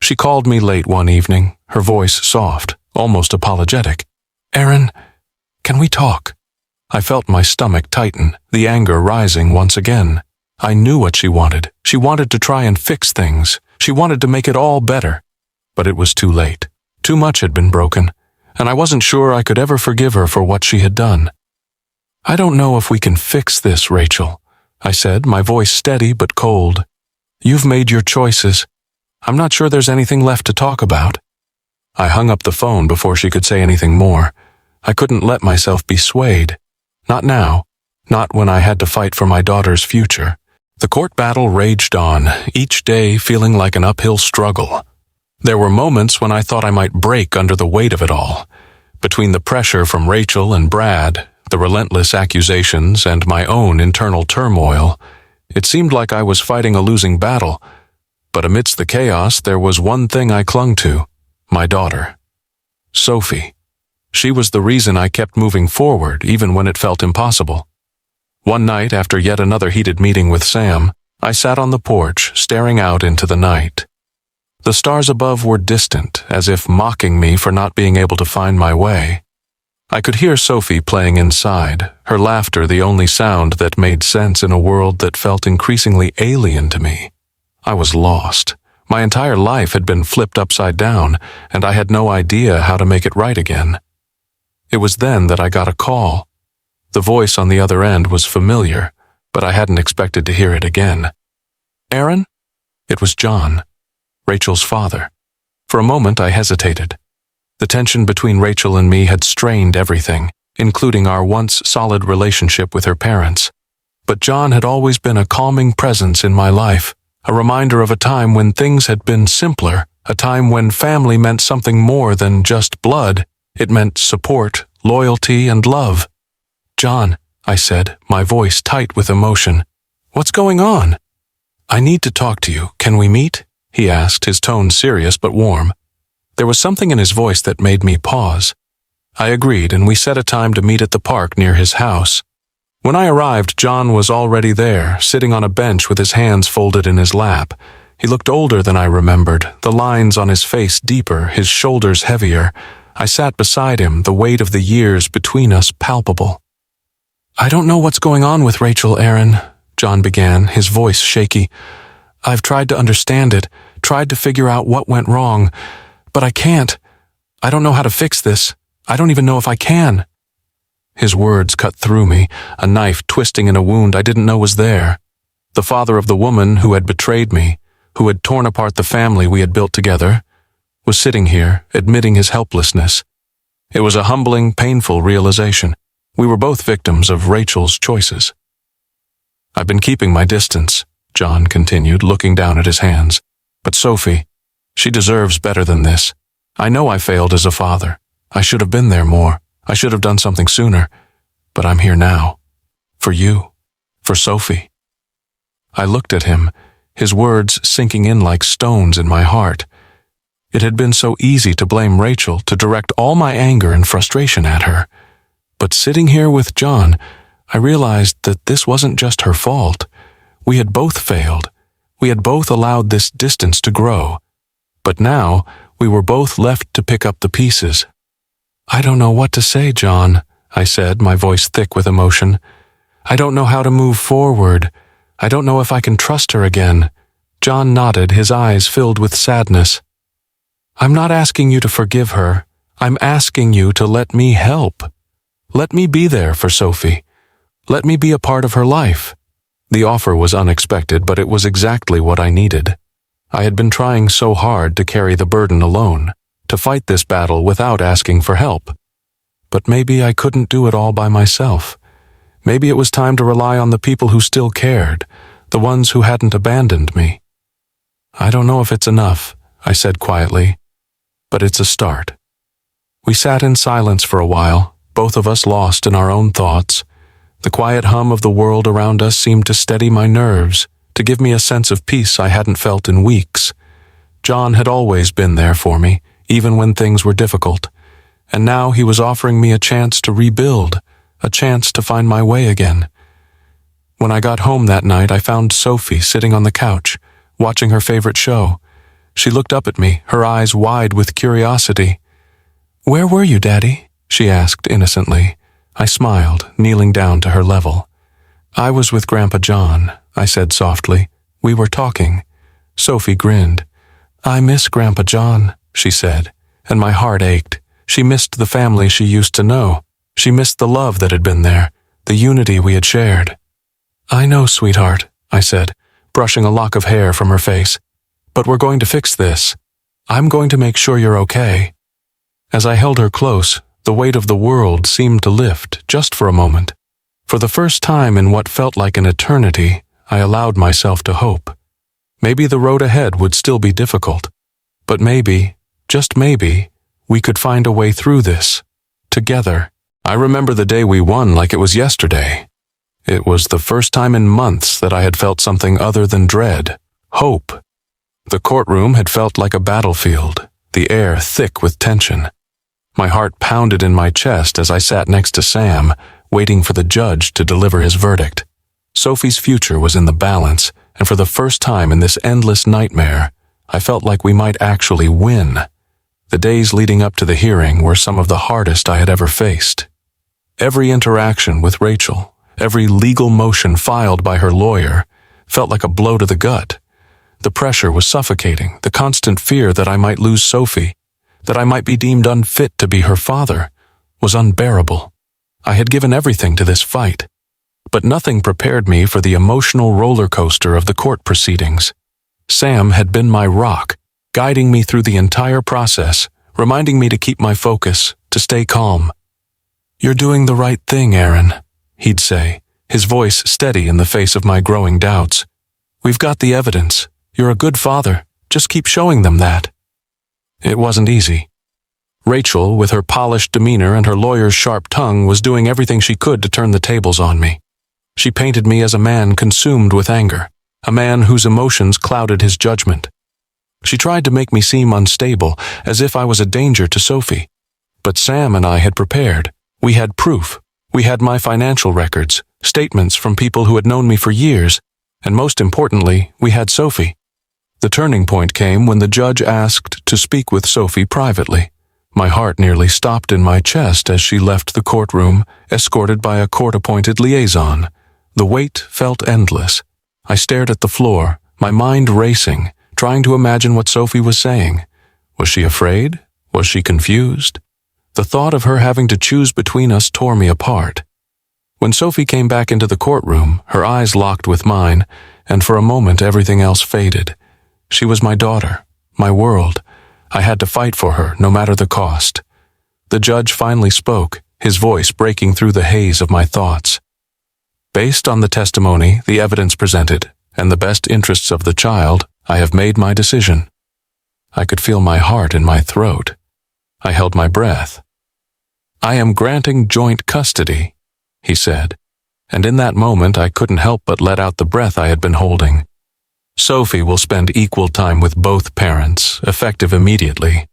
She called me late one evening, her voice soft, almost apologetic. "Aaron, can we talk?" I felt my stomach tighten, the anger rising once again. I knew what she wanted. She wanted to try and fix things. She wanted to make it all better. But it was too late. Too much had been broken, and I wasn't sure I could ever forgive her for what she had done. "I don't know if we can fix this, Rachel," I said, my voice steady but cold. "You've made your choices. I'm not sure there's anything left to talk about." I hung up the phone before she could say anything more. I couldn't let myself be swayed. Not now. Not when I had to fight for my daughter's future. The court battle raged on, each day feeling like an uphill struggle. There were moments when I thought I might break under the weight of it all. Between the pressure from Rachel and Brad, the relentless accusations, and my own internal turmoil, it seemed like I was fighting a losing battle. But amidst the chaos, there was one thing I clung to: my daughter. Sophie. She was the reason I kept moving forward, even when it felt impossible. One night, after yet another heated meeting with Sam, I sat on the porch, staring out into the night. The stars above were distant, as if mocking me for not being able to find my way. I could hear Sophie playing inside, her laughter the only sound that made sense in a world that felt increasingly alien to me. I was lost. My entire life had been flipped upside down, and I had no idea how to make it right again. It was then that I got a call. The voice on the other end was familiar, but I hadn't expected to hear it again. "Aaron?" It was John, Rachel's father. For a moment I hesitated. The tension between Rachel and me had strained everything, including our once solid relationship with her parents. But John had always been a calming presence in my life, a reminder of a time when things had been simpler, a time when family meant something more than just blood. It meant support, loyalty, and love. "John," I said, my voice tight with emotion. "What's going on?" "I need to talk to you. Can we meet?" he asked, his tone serious but warm. There was something in his voice that made me pause. I agreed, and we set a time to meet at the park near his house. When I arrived, John was already there, sitting on a bench with his hands folded in his lap. He looked older than I remembered, the lines on his face deeper, his shoulders heavier. I sat beside him, the weight of the years between us palpable. "I don't know what's going on with Rachel, Aaron," John began, his voice shaky. "I've tried to understand it, tried to figure out what went wrong, but I can't. I don't know how to fix this. I don't even know if I can." His words cut through me, a knife twisting in a wound I didn't know was there. The father of the woman who had betrayed me, who had torn apart the family we had built together, was sitting here, admitting his helplessness. It was a humbling, painful realization. We were both victims of Rachel's choices. "I've been keeping my distance," John continued, looking down at his hands. "But Sophie, she deserves better than this. I know I failed as a father. I should have been there more. I should have done something sooner. But I'm here now. For you. For Sophie." I looked at him, his words sinking in like stones in my heart. It had been so easy to blame Rachel, to direct all my anger and frustration at her. But sitting here with John, I realized that this wasn't just her fault. We had both failed. We had both allowed this distance to grow. But now, we were both left to pick up the pieces. "I don't know what to say, John," I said, my voice thick with emotion. "I don't know how to move forward. I don't know if I can trust her again." John nodded, his eyes filled with sadness. "I'm not asking you to forgive her. I'm asking you to let me help. Let me be there for Sophie. Let me be a part of her life." The offer was unexpected, but it was exactly what I needed. I had been trying so hard to carry the burden alone, to fight this battle without asking for help. But maybe I couldn't do it all by myself. Maybe it was time to rely on the people who still cared, the ones who hadn't abandoned me. "I don't know if it's enough," I said quietly, "but it's a start." We sat in silence for a while, both of us lost in our own thoughts. The quiet hum of the world around us seemed to steady my nerves, to give me a sense of peace I hadn't felt in weeks. John had always been there for me, even when things were difficult, and now he was offering me a chance to rebuild, a chance to find my way again. When I got home that night, I found Sophie sitting on the couch, watching her favorite show. She looked up at me, her eyes wide with curiosity. "Where were you, Daddy?" she asked innocently. I smiled, kneeling down to her level. "I was with Grandpa John," I said softly. "We were talking." Sophie grinned. "I miss Grandpa John," she said, and my heart ached. She missed the family she used to know. She missed the love that had been there, the unity we had shared. "I know, sweetheart," I said, brushing a lock of hair from her face. "But we're going to fix this. I'm going to make sure you're okay." As I held her close, the weight of the world seemed to lift, just for a moment. For the first time in what felt like an eternity, I allowed myself to hope. Maybe the road ahead would still be difficult, but maybe, just maybe, we could find a way through this, together. I remember the day we won like it was yesterday. It was the first time in months that I had felt something other than dread, hope. The courtroom had felt like a battlefield, the air thick with tension. My heart pounded in my chest as I sat next to Sam, waiting for the judge to deliver his verdict. Sophie's future was in the balance, and for the first time in this endless nightmare, I felt like we might actually win. The days leading up to the hearing were some of the hardest I had ever faced. Every interaction with Rachel, every legal motion filed by her lawyer, felt like a blow to the gut. The pressure was suffocating, the constant fear that I might lose Sophie, that I might be deemed unfit to be her father, was unbearable. I had given everything to this fight, but nothing prepared me for the emotional roller coaster of the court proceedings. Sam had been my rock, guiding me through the entire process, reminding me to keep my focus, to stay calm. "You're doing the right thing, Aaron," he'd say, his voice steady in the face of my growing doubts. "We've got the evidence. You're a good father. Just keep showing them that." It wasn't easy. Rachel, with her polished demeanor and her lawyer's sharp tongue, was doing everything she could to turn the tables on me. She painted me as a man consumed with anger, a man whose emotions clouded his judgment. She tried to make me seem unstable, as if I was a danger to Sophie. But Sam and I had prepared. We had proof. We had my financial records, statements from people who had known me for years, and most importantly, we had Sophie. The turning point came when the judge asked to speak with Sophie privately. My heart nearly stopped in my chest as she left the courtroom, escorted by a court-appointed liaison. The wait felt endless. I stared at the floor, my mind racing, trying to imagine what Sophie was saying. Was she afraid? Was she confused? The thought of her having to choose between us tore me apart. When Sophie came back into the courtroom, her eyes locked with mine, and for a moment everything else faded. She was my daughter, my world. I had to fight for her, no matter the cost. The judge finally spoke, his voice breaking through the haze of my thoughts. "Based on the testimony, the evidence presented, and the best interests of the child, I have made my decision." I could feel my heart in my throat. I held my breath. "I am granting joint custody," he said, and in that moment I couldn't help but let out the breath I had been holding. "Sophie will spend equal time with both parents, effective immediately.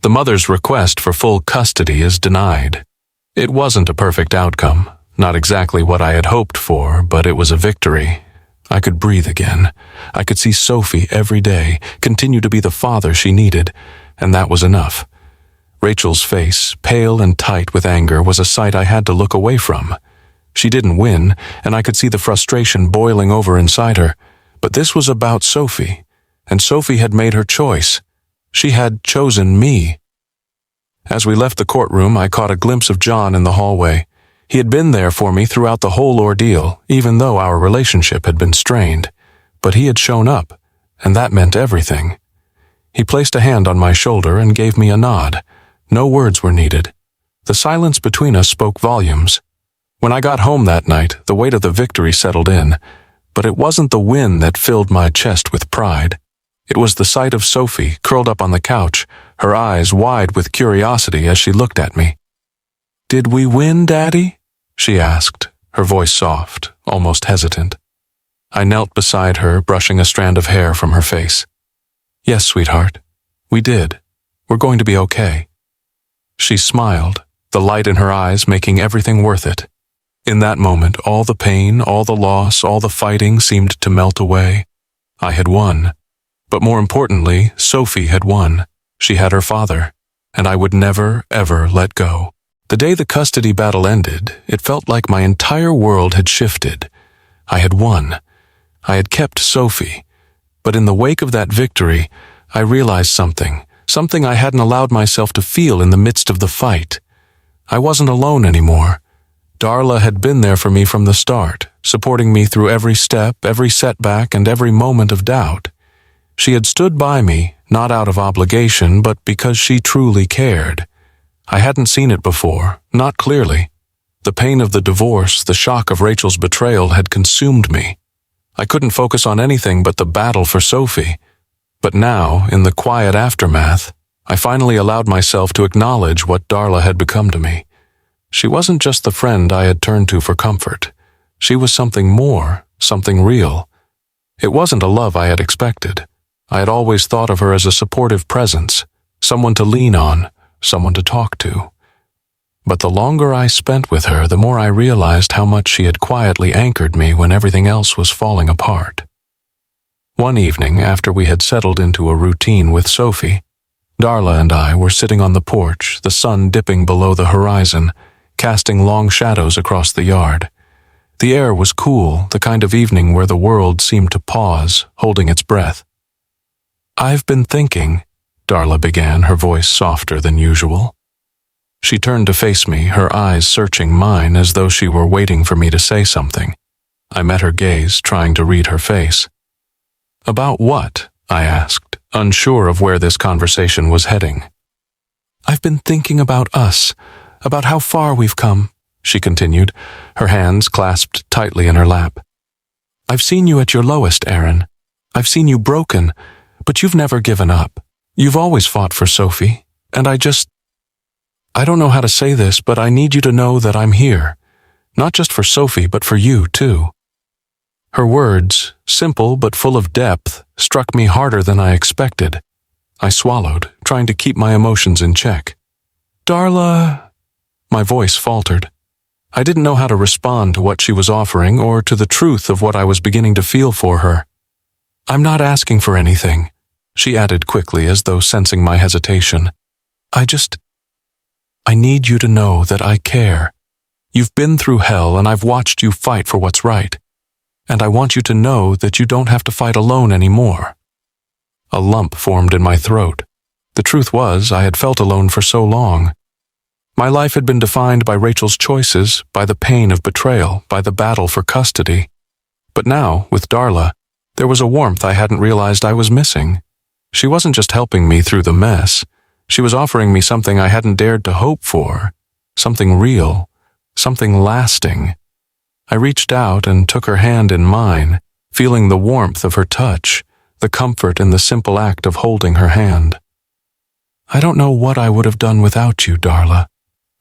The mother's request for full custody is denied." It wasn't a perfect outcome, not exactly what I had hoped for, but it was a victory. I could breathe again. I could see Sophie every day, continue to be the father she needed, and that was enough. Rachel's face, pale and tight with anger, was a sight I had to look away from. She didn't win, and I could see the frustration boiling over inside her. But this was about Sophie, and Sophie had made her choice. She had chosen me. As we left the courtroom, I caught a glimpse of John in the hallway. He had been there for me throughout the whole ordeal, even though our relationship had been strained. But he had shown up, and that meant everything. He placed a hand on my shoulder and gave me a nod. No words were needed. The silence between us spoke volumes. When I got home that night, the weight of the victory settled in. But it wasn't the win that filled my chest with pride. It was the sight of Sophie curled up on the couch, her eyes wide with curiosity as she looked at me. "Did we win, Daddy?" she asked, her voice soft, almost hesitant. I knelt beside her, brushing a strand of hair from her face. "Yes, sweetheart, we did. We're going to be okay." She smiled, the light in her eyes making everything worth it. In that moment, all the pain, all the loss, all the fighting seemed to melt away. I had won. But more importantly, Sophie had won. She had her father, and I would never, ever let go. The day the custody battle ended, it felt like my entire world had shifted. I had won. I had kept Sophie. But in the wake of that victory, I realized something I hadn't allowed myself to feel in the midst of the fight. I wasn't alone anymore. Darla had been there for me from the start, supporting me through every step, every setback, and every moment of doubt. She had stood by me, not out of obligation, but because she truly cared. I hadn't seen it before, not clearly. The pain of the divorce, the shock of Rachel's betrayal had consumed me. I couldn't focus on anything but the battle for Sophie. But now, in the quiet aftermath, I finally allowed myself to acknowledge what Darla had become to me. She wasn't just the friend I had turned to for comfort. She was something more, something real. It wasn't a love I had expected. I had always thought of her as a supportive presence, someone to lean on, someone to talk to. But the longer I spent with her, the more I realized how much she had quietly anchored me when everything else was falling apart. One evening, after we had settled into a routine with Sophie, Darla and I were sitting on the porch, the sun dipping below the horizon, casting long shadows across the yard. The air was cool, the kind of evening where the world seemed to pause, holding its breath. "I've been thinking," Darla began, her voice softer than usual. She turned to face me, her eyes searching mine as though she were waiting for me to say something. I met her gaze, trying to read her face. "About what?" I asked, unsure of where this conversation was heading. "I've been thinking about us, about how far we've come," she continued, her hands clasped tightly in her lap. "I've seen you at your lowest, Aaron. I've seen you broken, but you've never given up. You've always fought for Sophie, and I don't know how to say this, but I need you to know that I'm here, not just for Sophie, but for you, too." Her words, simple but full of depth, struck me harder than I expected. I swallowed, trying to keep my emotions in check. "Darla," my voice faltered. I didn't know how to respond to what she was offering or to the truth of what I was beginning to feel for her. "I'm not asking for anything," she added quickly as though sensing my hesitation. I need you to know that I care. You've been through hell and I've watched you fight for what's right. And I want you to know that you don't have to fight alone anymore." A lump formed in my throat. The truth was, I had felt alone for so long. My life had been defined by Rachel's choices, by the pain of betrayal, by the battle for custody. But now, with Darla, there was a warmth I hadn't realized I was missing. She wasn't just helping me through the mess. She was offering me something I hadn't dared to hope for, something real, something lasting. I reached out and took her hand in mine, feeling the warmth of her touch, the comfort in the simple act of holding her hand. "I don't know what I would have done without you, Darla,"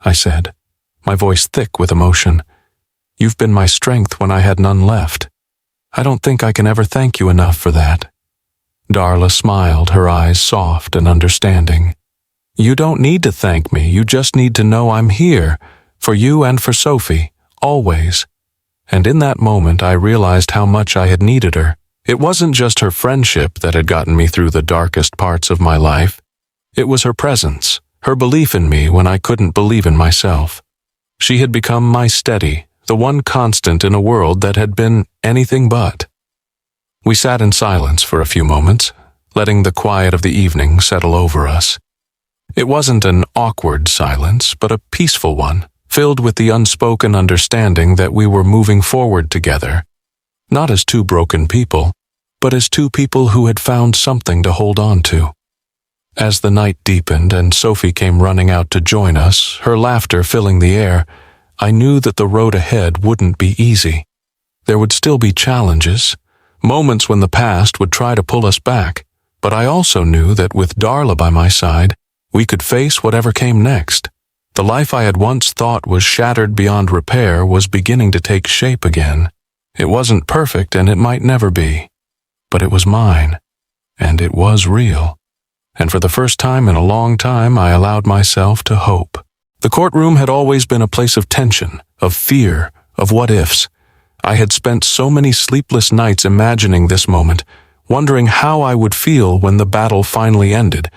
I said, my voice thick with emotion. "You've been my strength when I had none left. I don't think I can ever thank you enough for that." Darla smiled, her eyes soft and understanding. "You don't need to thank me, you just need to know I'm here, for you and for Sophie, always." And in that moment I realized how much I had needed her. It wasn't just her friendship that had gotten me through the darkest parts of my life. It was her presence, her belief in me when I couldn't believe in myself. She had become my steady, the one constant in a world that had been anything but. We sat in silence for a few moments, letting the quiet of the evening settle over us. It wasn't an awkward silence, but a peaceful one, filled with the unspoken understanding that we were moving forward together, not as two broken people, but as two people who had found something to hold on to. As the night deepened and Sophie came running out to join us, her laughter filling the air, I knew that the road ahead wouldn't be easy. There would still be challenges, moments when the past would try to pull us back, but I also knew that with Darla by my side, we could face whatever came next. The life I had once thought was shattered beyond repair was beginning to take shape again. It wasn't perfect and it might never be, but it was mine, and it was real. And for the first time in a long time, I allowed myself to hope. The courtroom had always been a place of tension, of fear, of what-ifs. I had spent so many sleepless nights imagining this moment, wondering how I would feel when the battle finally ended.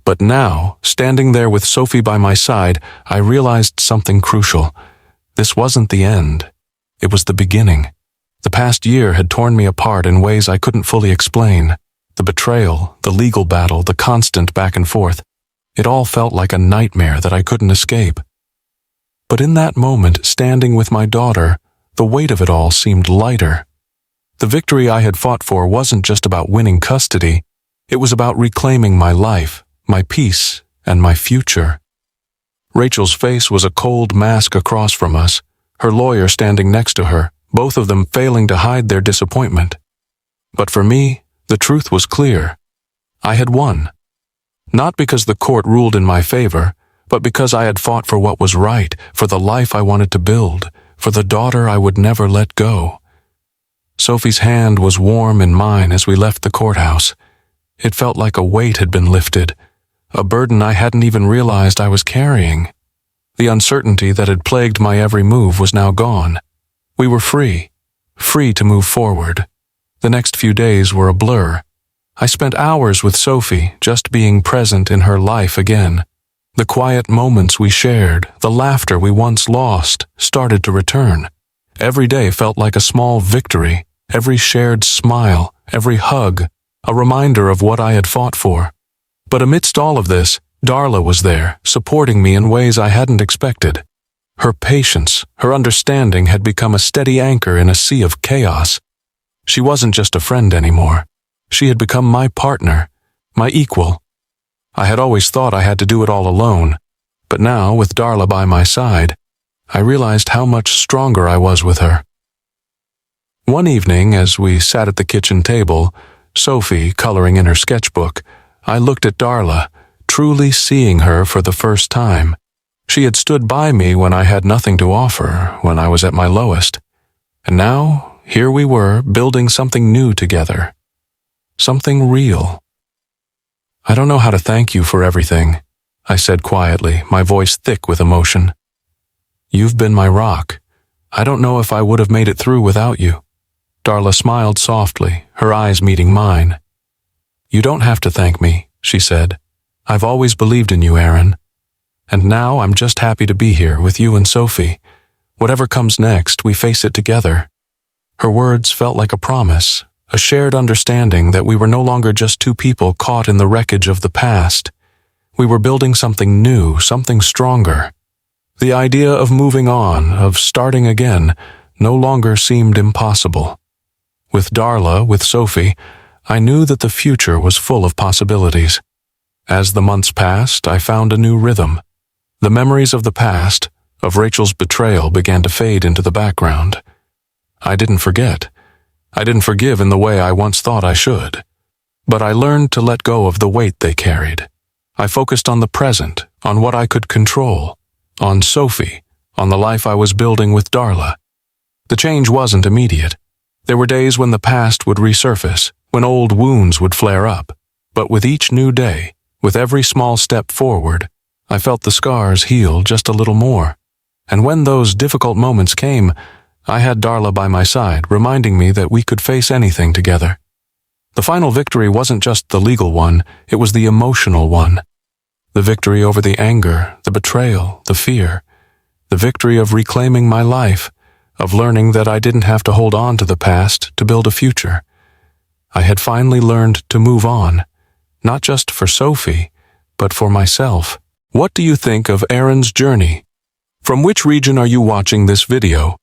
But now, standing there with Sophie by my side, I realized something crucial. This wasn't the end. It was the beginning. The past year had torn me apart in ways I couldn't fully explain. The betrayal, the legal battle, the constant back and forth. It all felt like a nightmare that I couldn't escape. But in that moment, standing with my daughter, the weight of it all seemed lighter. The victory I had fought for wasn't just about winning custody. It was about reclaiming my life, my peace, and my future. Rachel's face was a cold mask across from us, her lawyer standing next to her, both of them failing to hide their disappointment. But for me, the truth was clear. I had won. Not because the court ruled in my favor, but because I had fought for what was right, for the life I wanted to build, for the daughter I would never let go. Sophie's hand was warm in mine as we left the courthouse. It felt like a weight had been lifted, a burden I hadn't even realized I was carrying. The uncertainty that had plagued my every move was now gone. We were free to move forward. The next few days were a blur. I spent hours with Sophie, just being present in her life again. The quiet moments we shared, the laughter we once lost, started to return. Every day felt like a small victory, every shared smile, every hug, a reminder of what I had fought for. But amidst all of this, Darla was there, supporting me in ways I hadn't expected. Her patience, her understanding had become a steady anchor in a sea of chaos. She wasn't just a friend anymore. She had become my partner, my equal. I had always thought I had to do it all alone, but now, with Darla by my side, I realized how much stronger I was with her. One evening, as we sat at the kitchen table, Sophie coloring in her sketchbook, I looked at Darla, truly seeing her for the first time. She had stood by me when I had nothing to offer, when I was at my lowest. And now, here we were, building something new together. Something real. "I don't know how to thank you for everything," I said quietly, my voice thick with emotion. "You've been my rock. I don't know if I would have made it through without you." Darla smiled softly, her eyes meeting mine. "You don't have to thank me," she said. "I've always believed in you, Aaron. And now I'm just happy to be here with you and Sophie. Whatever comes next, we face it together." Her words felt like a promise, a shared understanding that we were no longer just two people caught in the wreckage of the past. We were building something new, something stronger. The idea of moving on, of starting again, no longer seemed impossible. With Darla, with Sophie, I knew that the future was full of possibilities. As the months passed, I found a new rhythm. The memories of the past, of Rachel's betrayal, began to fade into the background. I didn't forget. I didn't forgive in the way I once thought I should. But I learned to let go of the weight they carried. I focused on the present, on what I could control, on Sophie, on the life I was building with Darla. The change wasn't immediate. There were days when the past would resurface, when old wounds would flare up. But with each new day, with every small step forward, I felt the scars heal just a little more. And when those difficult moments came, I had Darla by my side, reminding me that we could face anything together. The final victory wasn't just the legal one, it was the emotional one. The victory over the anger, the betrayal, the fear. The victory of reclaiming my life, of learning that I didn't have to hold on to the past to build a future. I had finally learned to move on, not just for Sophie, but for myself. What do you think of Aaron's journey? From which region are you watching this video?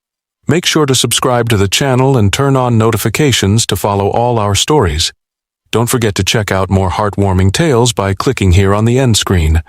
Make sure to subscribe to the channel and turn on notifications to follow all our stories. Don't forget to check out more heartwarming tales by clicking here on the end screen.